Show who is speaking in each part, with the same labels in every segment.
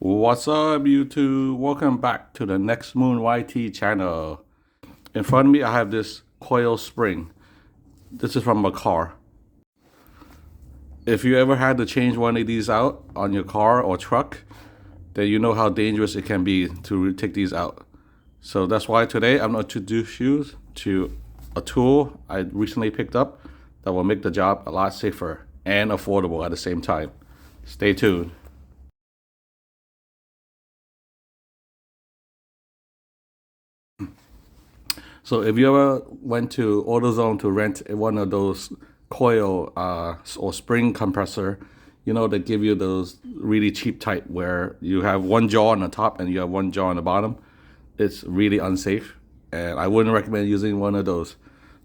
Speaker 1: What's up, YouTube? Welcome back to the Next Moon YT channel. In front of me, I have this coil spring. This is from a car. If you ever had to change one of these out on your car or truck, then you know how dangerous it can be to take these out. So that's why today I'm going to introduce you to a tool I recently picked up that will make the job a lot safer and affordable at the same time. Stay tuned. So if you ever went to Autozone to rent one of those coil or spring compressor, you know they give you those really cheap type where you have one jaw on the top and you have one jaw on the bottom. It's really unsafe, and I wouldn't recommend using one of those.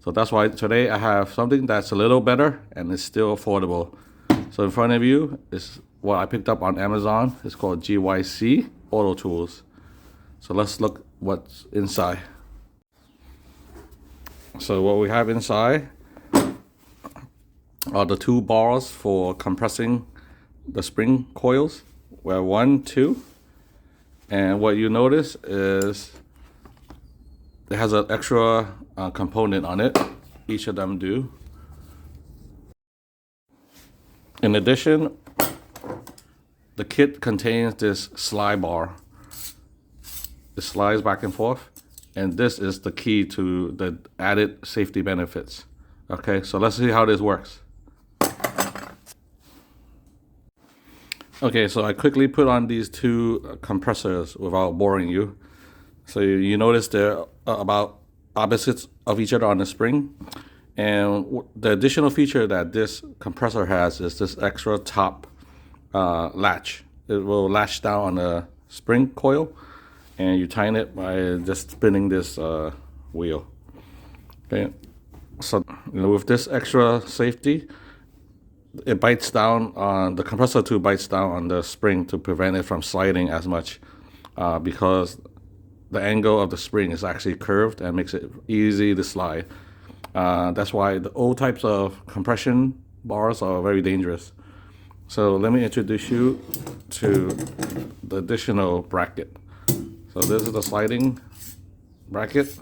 Speaker 1: So that's why today I have something that's a little better and it's still affordable. So in front of you is what I picked up on Amazon. It's called GYC Auto Tools. So let's look what's inside. So what we have inside are the two bars for compressing the spring coils. We have 1, 2, and what you notice is it has an extra component on it. Each of them do. In addition, the kit contains this slide bar. It slides back and forth, and this is the key to the added safety benefits. Okay, so let's see how this works. Okay, so I quickly put on these two compressors without boring you. So you notice they're about opposites of each other on the spring. And the additional feature that this compressor has is this extra top latch. It will latch down on the spring coil, and you tighten it by just spinning this wheel. Okay, so with this extra safety, it bites down on the compressor tube, bites down on the spring to prevent it from sliding as much, because the angle of the spring is actually curved and makes it easy to slide. That's why the old types of compression bars are very dangerous. So let me introduce you to the additional bracket. So this is the sliding bracket,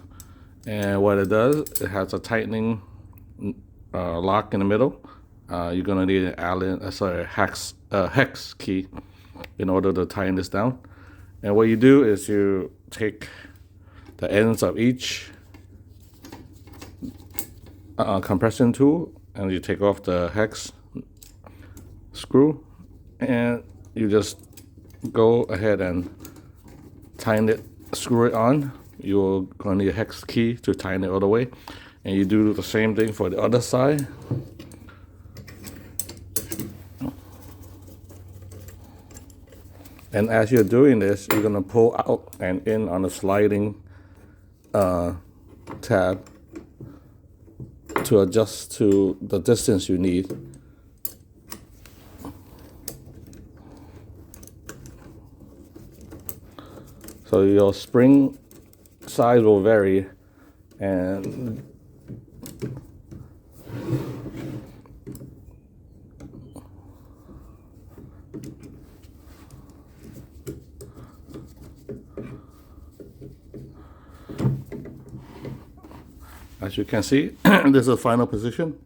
Speaker 1: and what it does, it has a tightening lock in the middle. You're gonna need an hex key in order to tighten this down. And what you do is you take the ends of each compression tool and you take off the hex screw, and you just go ahead and tighten it, screw it on. You're going to need a hex key to tighten it all the way, and you do the same thing for the other side. And as you're doing this, you're going to pull out and in on the sliding tab to adjust to the distance you need. So your spring size will vary, and as you can see, this is the final position,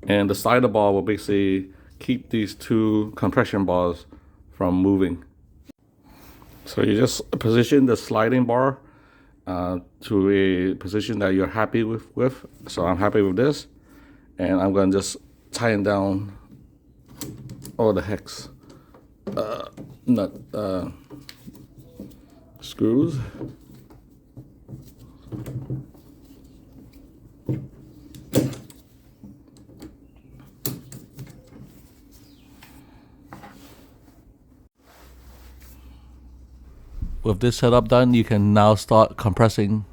Speaker 1: and the slider bar will basically keep these two compression bars from moving. So you just position the sliding bar to a position that you're happy with. So I'm happy with this, and I'm going to just tighten down all the hex nut screws. With this setup done, you can now start compressing